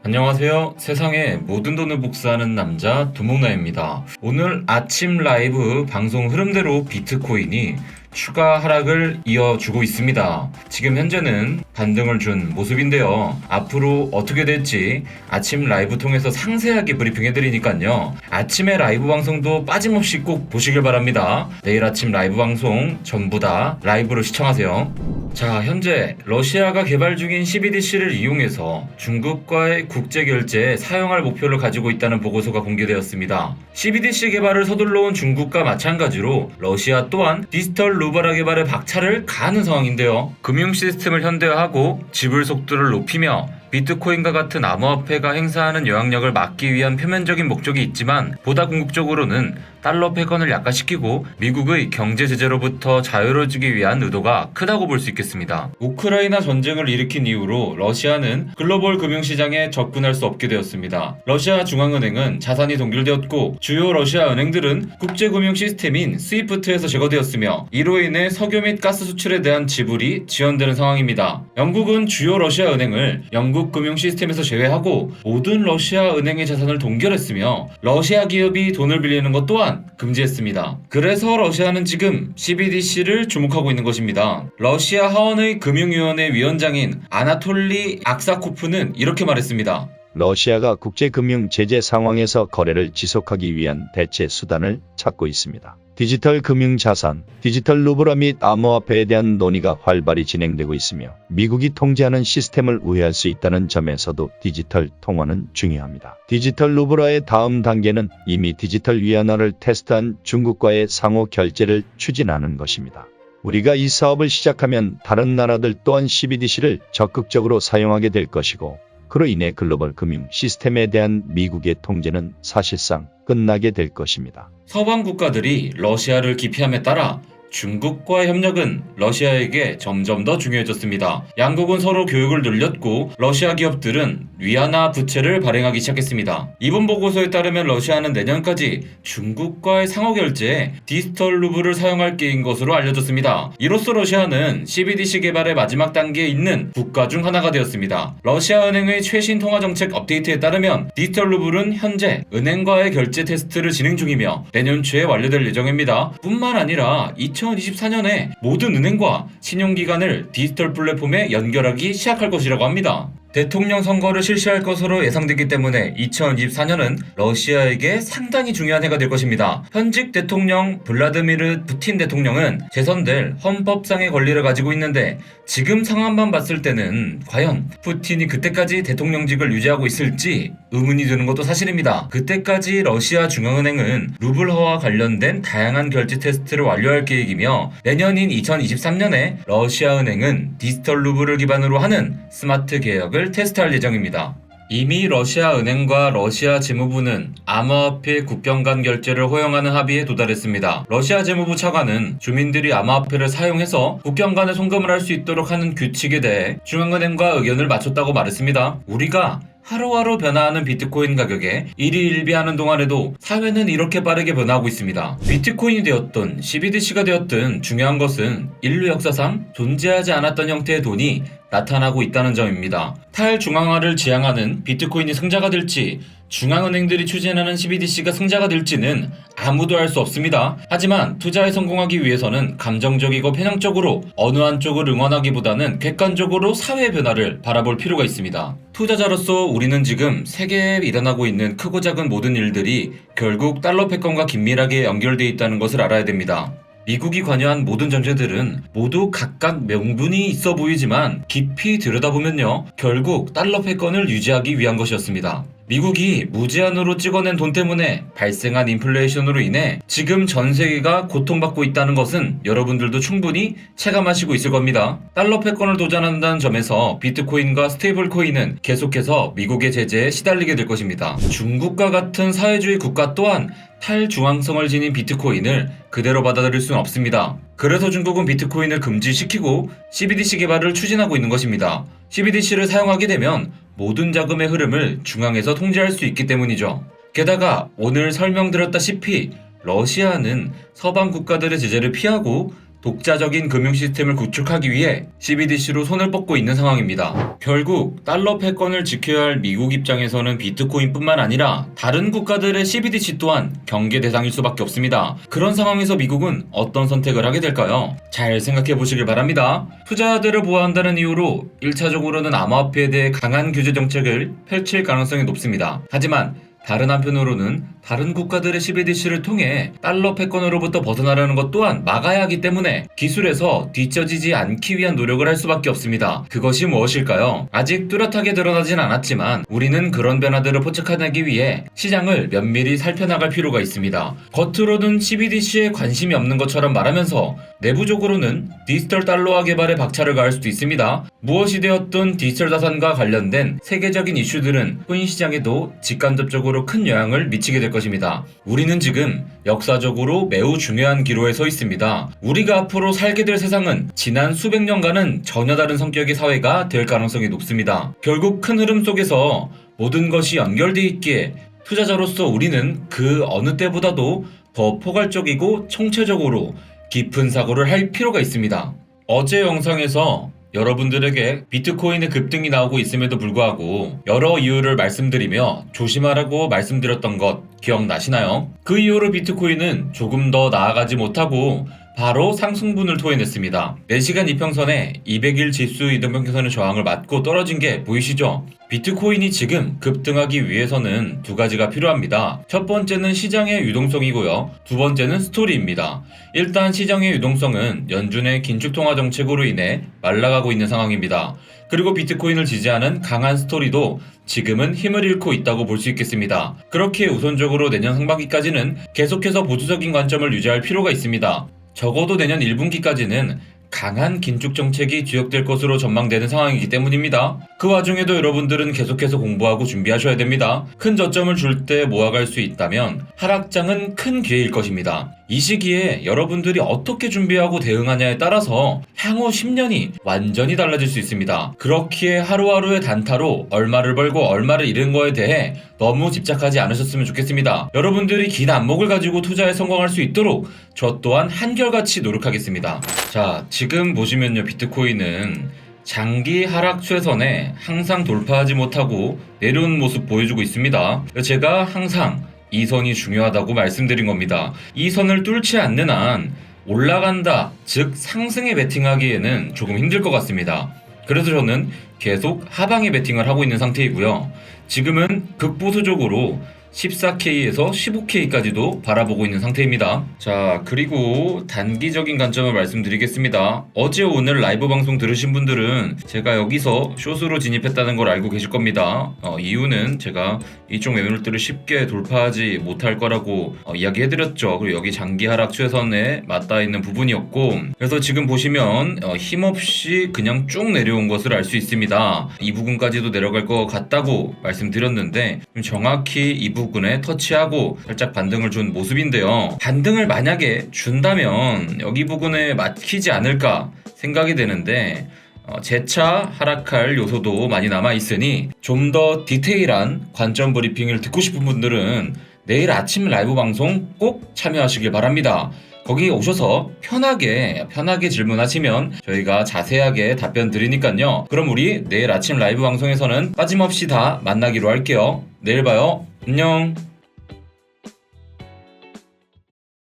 안녕하세요. 세상의 모든 돈을 복사하는 남자 두목나입니다. 오늘 아침 라이브 방송 흐름대로 비트코인이 추가 하락을 이어주고 있습니다. 지금 현재는 반등을 준 모습인데요. 앞으로 어떻게 될지 아침 라이브 통해서 상세하게 브리핑해드리니까요. 아침에 라이브 방송도 빠짐없이 꼭 보시길 바랍니다. 내일 아침 라이브 방송 전부 다 라이브로 시청하세요. 자, 현재 러시아가 개발 중인 CBDC를 이용해서 중국과의 국제결제에 사용할 목표를 가지고 있다는 보고서가 공개되었습니다. CBDC 개발을 서둘러 온 중국과 마찬가지로 러시아 또한 디지털 루블화 개발에 박차를 가하는 상황인데요. 금융 시스템을 현대화하고 지불 속도를 높이며 비트코인과 같은 암호화폐가 행사하는 영향력을 막기 위한 표면적인 목적이 있지만 보다 궁극적으로는 달러 패권을 약화시키고 미국의 경제 제재로부터 자유로워지기 위한 의도가 크다고 볼 수 있겠습니다. 우크라이나 전쟁을 일으킨 이후로 러시아는 글로벌 금융시장에 접근할 수 없게 되었습니다. 러시아 중앙은행은 자산이 동결되었고 주요 러시아 은행들은 국제금융 시스템인 스위프트에서 제거되었으며 이로 인해 석유 및 가스 수출에 대한 지불이 지연되는 상황입니다. 영국은 주요 러시아 은행을 영국 금융 시스템에서 제외하고 모든 러시아 은행의 자산을 동결했으며 러시아 기업이 돈을 빌리는 것 또한 금지했습니다. 그래서 러시아는 지금 CBDC를 주목하고 있는 것입니다. 러시아 하원의 금융위원회 위원장인 아나톨리 악사코프는 이렇게 말했습니다. 러시아가 국제금융 제재 상황에서 거래를 지속하기 위한 대체 수단을 찾고 있습니다. 디지털 금융 자산, 디지털 루블화 및 암호화폐에 대한 논의가 활발히 진행되고 있으며 미국이 통제하는 시스템을 우회할 수 있다는 점에서도 디지털 통화는 중요합니다. 디지털 루블화의 다음 단계는 이미 디지털 위안화를 테스트한 중국과의 상호 결제를 추진하는 것입니다. 우리가 이 사업을 시작하면 다른 나라들 또한 CBDC를 적극적으로 사용하게 될 것이고 그로 인해 글로벌 금융 시스템에 대한 미국의 통제는 사실상 끝나게 될 것입니다. 서방 국가들이 러시아를 기피함에 따라 중국과의 협력은 러시아에게 점점 더 중요해졌습니다. 양국은 서로 교육을 늘렸고 러시아 기업들은 위안화 부채를 발행하기 시작했습니다. 이번 보고서에 따르면 러시아는 내년까지 중국과의 상호 결제에 디지털 루블을 사용할 계획인 것으로 알려졌습니다. 이로써 러시아는 CBDC 개발의 마지막 단계에 있는 국가 중 하나가 되었습니다. 러시아 은행의 최신 통화 정책 업데이트에 따르면 디지털 루블은 현재 은행과의 결제 테스트를 진행 중이며 내년 초에 완료될 예정입니다. 뿐만 아니라 2024년에 모든 은행과 신용기관을 디지털 플랫폼에 연결하기 시작할 것이라고 합니다. 대통령 선거를 실시할 것으로 예상되기 때문에 2024년은 러시아에게 상당히 중요한 해가 될 것입니다. 현직 대통령 블라드미르 푸틴 대통령은 재선될 헌법상의 권리를 가지고 있는데 지금 상황만 봤을 때는 과연 푸틴이 그때까지 대통령직을 유지하고 있을지 의문이 드는 것도 사실입니다. 그때까지 러시아 중앙은행은 루블화와 관련된 다양한 결제 테스트를 완료할 계획이며 내년인 2023년에 러시아 은행은 디지털 루블을 기반으로 하는 스마트 개혁을 테스트할 예정입니다. 이미 러시아 은행과 러시아 재무부는 암호화폐 국경 간 결제를 허용하는 합의에 도달했습니다. 러시아 재무부 차관은 주민들이 암호화폐를 사용해서 국경 간에 송금을 할 수 있도록 하는 규칙에 대해 중앙은행과 의견을 맞췄다고 말했습니다. 우리가 하루하루 변화하는 비트코인 가격에 일희일비하는 동안에도 사회는 이렇게 빠르게 변화하고 있습니다. 비트코인이 되었든 CBDC가 되었든 중요한 것은 인류 역사상 존재하지 않았던 형태의 돈이 나타나고 있다는 점입니다. 탈중앙화를 지향하는 비트코인이 승자가 될지 중앙은행들이 추진하는 CBDC가 승자가 될지는 아무도 알 수 없습니다. 하지만 투자에 성공하기 위해서는 감정적이고 편향적으로 어느 한쪽을 응원하기보다는 객관적으로 사회의 변화를 바라볼 필요가 있습니다. 투자자로서 우리는 지금 세계에 일어나고 있는 크고 작은 모든 일들이 결국 달러 패권과 긴밀하게 연결되어 있다는 것을 알아야 됩니다. 미국이 관여한 모든 전제들은 모두 각각 명분이 있어 보이지만 깊이 들여다보면요, 결국 달러 패권을 유지하기 위한 것이었습니다. 미국이 무제한으로 찍어낸 돈 때문에 발생한 인플레이션으로 인해 지금 전 세계가 고통받고 있다는 것은 여러분들도 충분히 체감하시고 있을 겁니다. 달러 패권을 도전한다는 점에서 비트코인과 스테이블 코인은 계속해서 미국의 제재에 시달리게 될 것입니다. 중국과 같은 사회주의 국가 또한 탈중앙성을 지닌 비트코인을 그대로 받아들일 수는 없습니다. 그래서 중국은 비트코인을 금지시키고 CBDC 개발을 추진하고 있는 것입니다. CBDC를 사용하게 되면 모든 자금의 흐름을 중앙에서 통제할 수 있기 때문이죠. 게다가 오늘 설명드렸다시피 러시아는 서방 국가들의 제재를 피하고 독자적인 금융 시스템을 구축하기 위해 CBDC로 손을 뻗고 있는 상황입니다. 결국 달러 패권을 지켜야 할 미국 입장에서는 비트코인뿐만 아니라 다른 국가들의 CBDC 또한 경계 대상일 수밖에 없습니다. 그런 상황에서 미국은 어떤 선택을 하게 될까요? 잘 생각해 보시길 바랍니다. 투자자들을 보호한다는 이유로 1차적으로는 암호화폐에 대해 강한 규제 정책을 펼칠 가능성이 높습니다. 하지만 다른 한편으로는 다른 국가들의 CBDC를 통해 달러 패권으로부터 벗어나려는 것 또한 막아야 하기 때문에 기술에서 뒤처지지 않기 위한 노력을 할 수밖에 없습니다. 그것이 무엇일까요? 아직 뚜렷하게 드러나진 않았지만 우리는 그런 변화들을 포착해내기 위해 시장을 면밀히 살펴나갈 필요가 있습니다. 겉으로는 CBDC에 관심이 없는 것처럼 말하면서 내부적으로는 디지털 달러화 개발에 박차를 가할 수도 있습니다. 무엇이 되었든 디지털 자산과 관련된 세계적인 이슈들은 코인 시장에도 직간접적으로 큰 영향을 미치게 될 것입니다. 우리는 지금 역사적으로 매우 중요한 기로에 서 있습니다. 우리가 앞으로 살게 될 세상은 지난 수백 년간은 전혀 다른 성격의 사회가 될 가능성이 높습니다. 결국 큰 흐름 속에서 모든 것이 연결되어 있기에 투자자로서 우리는 그 어느 때보다도 더 포괄적이고 총체적으로 깊은 사고를 할 필요가 있습니다. 어제 영상에서 여러분들에게 비트코인의 급등이 나오고 있음에도 불구하고 여러 이유를 말씀드리며 조심하라고 말씀드렸던 것 기억나시나요? 그 이후로 비트코인은 조금 더 나아가지 못하고 바로 상승분을 토해냈습니다. 4시간 이평선에 200일 지수 이동평균선의 저항을 맞고 떨어진 게 보이시죠? 비트코인이 지금 급등하기 위해서는 두 가지가 필요합니다. 첫 번째는 시장의 유동성이고요. 두 번째는 스토리입니다. 일단 시장의 유동성은 연준의 긴축통화 정책으로 인해 말라가고 있는 상황입니다. 그리고 비트코인을 지지하는 강한 스토리도 지금은 힘을 잃고 있다고 볼 수 있겠습니다. 그렇게 우선적으로 내년 상반기까지는 계속해서 보수적인 관점을 유지할 필요가 있습니다. 적어도 내년 1분기까지는 강한 긴축 정책이 지속될 것으로 전망되는 상황이기 때문입니다. 그 와중에도 여러분들은 계속해서 공부하고 준비하셔야 됩니다. 큰 저점을 줄 때 모아갈 수 있다면 하락장은 큰 기회일 것입니다. 이 시기에 여러분들이 어떻게 준비하고 대응하냐에 따라서 향후 10년이 완전히 달라질 수 있습니다. 그렇기에 하루하루의 단타로 얼마를 벌고 얼마를 잃은 거에 대해 너무 집착하지 않으셨으면 좋겠습니다. 여러분들이 긴 안목을 가지고 투자에 성공할 수 있도록 저 또한 한결같이 노력하겠습니다. 자, 지금 보시면요, 비트코인은 장기 하락 최선에 항상 돌파하지 못하고 내려오는 모습 보여주고 있습니다. 제가 항상 이 선이 중요하다고 말씀드린 겁니다. 이 선을 뚫지 않는 한 올라간다, 즉 상승에 베팅하기에는 조금 힘들 것 같습니다. 그래서 저는 계속 하방에 베팅을 하고 있는 상태이고요. 지금은 극보수적으로 14K에서 15K까지도 바라보고 있는 상태입니다. 자, 그리고 단기적인 관점을 말씀드리겠습니다. 어제 오늘 라이브 방송 들으신 분들은 제가 여기서 숏으로 진입했다는 걸 알고 계실 겁니다. 이유는 제가 이쪽 매물들을 쉽게 돌파하지 못할 거라고 이야기해드렸죠. 그리고 여기 장기 하락 최선에 맞닿아 있는 부분이었고, 그래서 지금 보시면 힘없이 그냥 쭉 내려온 것을 알 수 있습니다. 이 부분까지도 내려갈 것 같다고 말씀드렸는데 정확히 이 부분에 터치하고 살짝 반등을 준 모습인데요. 반등을 만약에 준다면 여기 부분에 막히지 않을까 생각이 되는데 재차 하락할 요소도 많이 남아있으니 좀 더 디테일한 관점 브리핑을 듣고 싶은 분들은 내일 아침 라이브 방송 꼭 참여하시길 바랍니다. 거기 오셔서 편하게 질문하시면 저희가 자세하게 답변 드리니까요. 그럼 우리 내일 아침 라이브 방송에서는 빠짐없이 다 만나기로 할게요. 내일 봐요. 안녕.